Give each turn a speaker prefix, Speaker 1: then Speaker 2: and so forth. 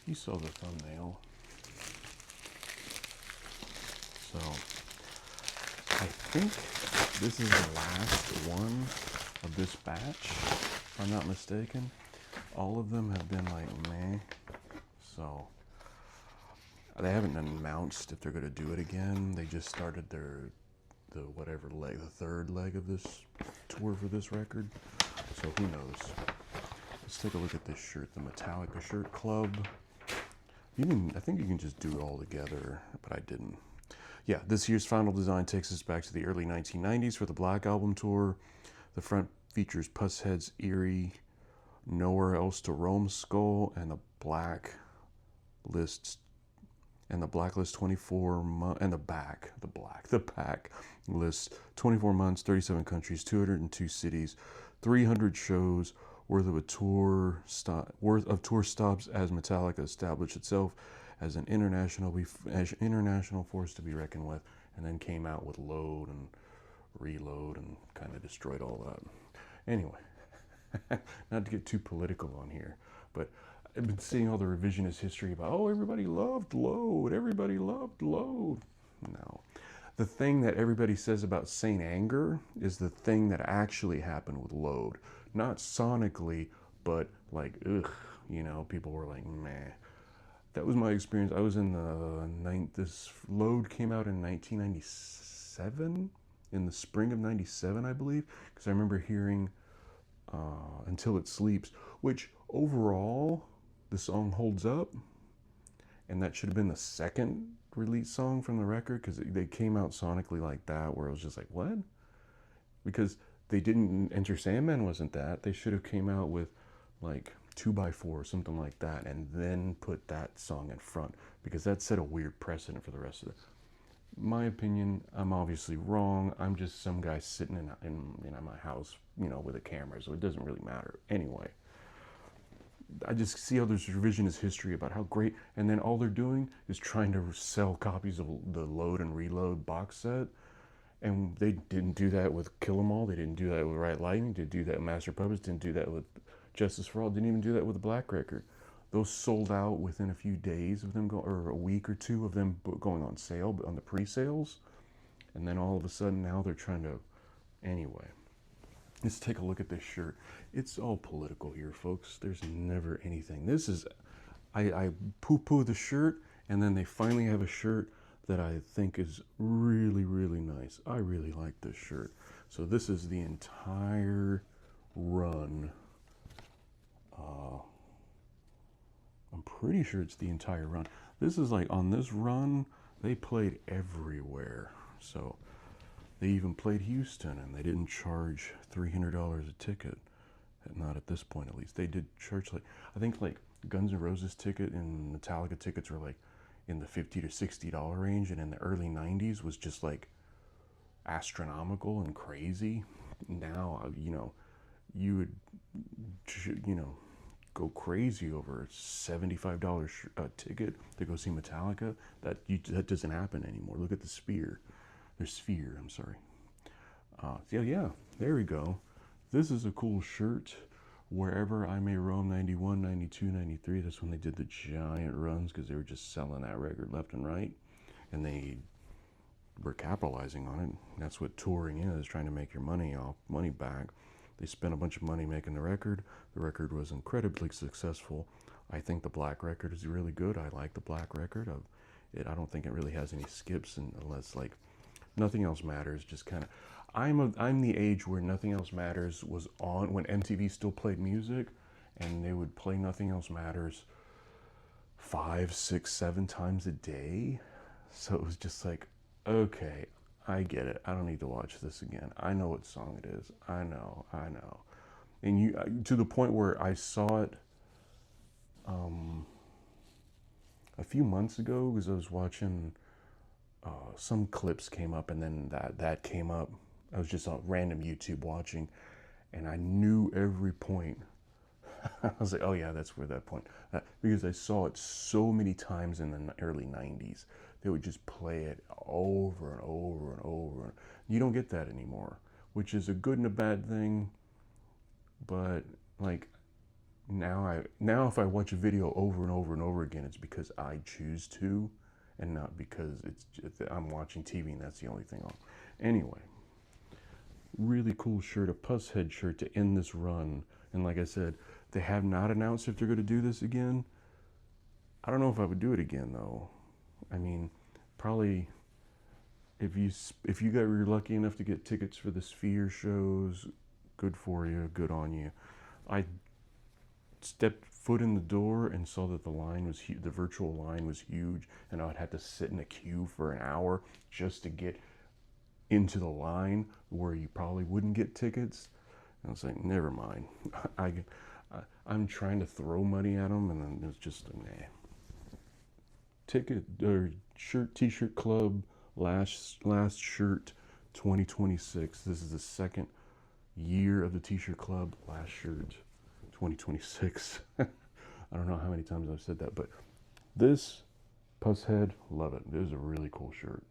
Speaker 1: You saw the thumbnail. So I think this is the last one of this batch, if I'm not mistaken. All of them have been like meh. So they haven't announced if they're going to do it again. They just started the whatever leg, the third leg of this tour for this record. So who knows? Let's take a look at this shirt, the Metallica shirt club. I think you can just do it all together, but I didn't. Yeah, this year's final design takes us back to the early 1990s for the Black Album tour. The front features Pusshead's eerie Nowhere Else to Roam skull and the Blacklist 24 and the back lists 24 months, 37 countries, 202 cities, 300 shows worth of tour stops as Metallica established itself as an international force to be reckoned with, and then came out with Load and Reload and kind of destroyed all that. Anyway, not to get too political on here, but I've been seeing all the revisionist history about, oh, everybody loved Load. No. The thing that everybody says about Saint Anger is the thing that actually happened with Load. Not sonically, but like, ugh, people were like, meh. That was my experience. I was in this Load came out in 1997, in the spring of 97, I believe, because I remember hearing Until It Sleeps, which overall, the song holds up, and that should have been the second release song from the record, because they came out sonically like that, where it was just like, what? Because they didn't, Enter Sandman wasn't that. They should have came out with like 2x4 or something like that, and then put that song in front, because that set a weird precedent for the rest of it. My opinion, I'm obviously wrong. I'm just some guy sitting in my house, with a camera, so it doesn't really matter. Anyway, I just see all this revisionist history about how great, and then all they're doing is trying to sell copies of the Load and Reload box set. And they didn't do that with Kill 'Em All. They didn't do that with Right Lightning. Didn't do that with Master Puppets. Didn't do that with Justice for All. Didn't even do that with the Black Record. Those sold out within a few days of them or a week or two of them going on sale, but on the pre-sales. And then all of a sudden now they're trying to, anyway. Let's take a look at this shirt. It's all political here, folks. There's never anything. This is, I poo-poo the shirt, and then they finally have a shirt that I think is really, really nice. I really like this shirt. So this is the entire run. I'm pretty sure it's the entire run. This is like, on this run, they played everywhere. So they even played Houston, and they didn't charge $300 a ticket. Not at this point, at least. They did charge, like, I think like Guns N' Roses ticket and Metallica tickets were like in the $50 to $60 range, and in the early 90s was just like astronomical and crazy. Now, you would, go crazy over a $75 ticket to go see Metallica. That doesn't happen anymore. Look at the Sphere. There's Sphere, I'm sorry. Yeah, there we go. This is a cool shirt. Wherever I May Roam, 91, 92, 93. That's when they did the giant runs, because they were just selling that record left and right. And they were capitalizing on it. That's what touring is, trying to make your money back. They spent a bunch of money making the record. The record was incredibly successful. I think the Black Record is really good. I like the Black Record. I don't think it really has any skips, unless like Nothing Else Matters. Just kind of, I'm the age where Nothing Else Matters was on when MTV still played music, and they would play Nothing Else Matters 5, 6, 7 times a day. So it was just like, okay, I get it. I don't need to watch this again. I know what song it is. I know. And to the point where I saw it a few months ago, because I was watching some clips came up, and then that came up. I was just on random YouTube watching, and I knew every point. I was like, oh yeah, that's where that point. Because I saw it so many times in the early 90s. They would just play it over and over and over. You don't get that anymore, which is a good and a bad thing. But like, now if I watch a video over and over and over again, it's because I choose to, and not because I'm watching TV and that's the only thing on. Anyway, really cool shirt, a Pusshead shirt to end this run. And like I said, they have not announced if they're going to do this again. I don't know if I would do it again though. I mean, probably if you were lucky enough to get tickets for the Sphere shows, good for you, good on you. I stepped foot in the door and saw that the virtual line was huge, and I would have to sit in a queue for an hour just to get into the line where you probably wouldn't get tickets. And I was like, never mind. I, I'm trying to throw money at them, and then it's just nah. Ticket or shirt, T-shirt club, last shirt, 2026. This is the second year of the T-shirt club. Last shirt, 2026. I don't know how many times I've said that, but this Pusshead, love it. It is a really cool shirt.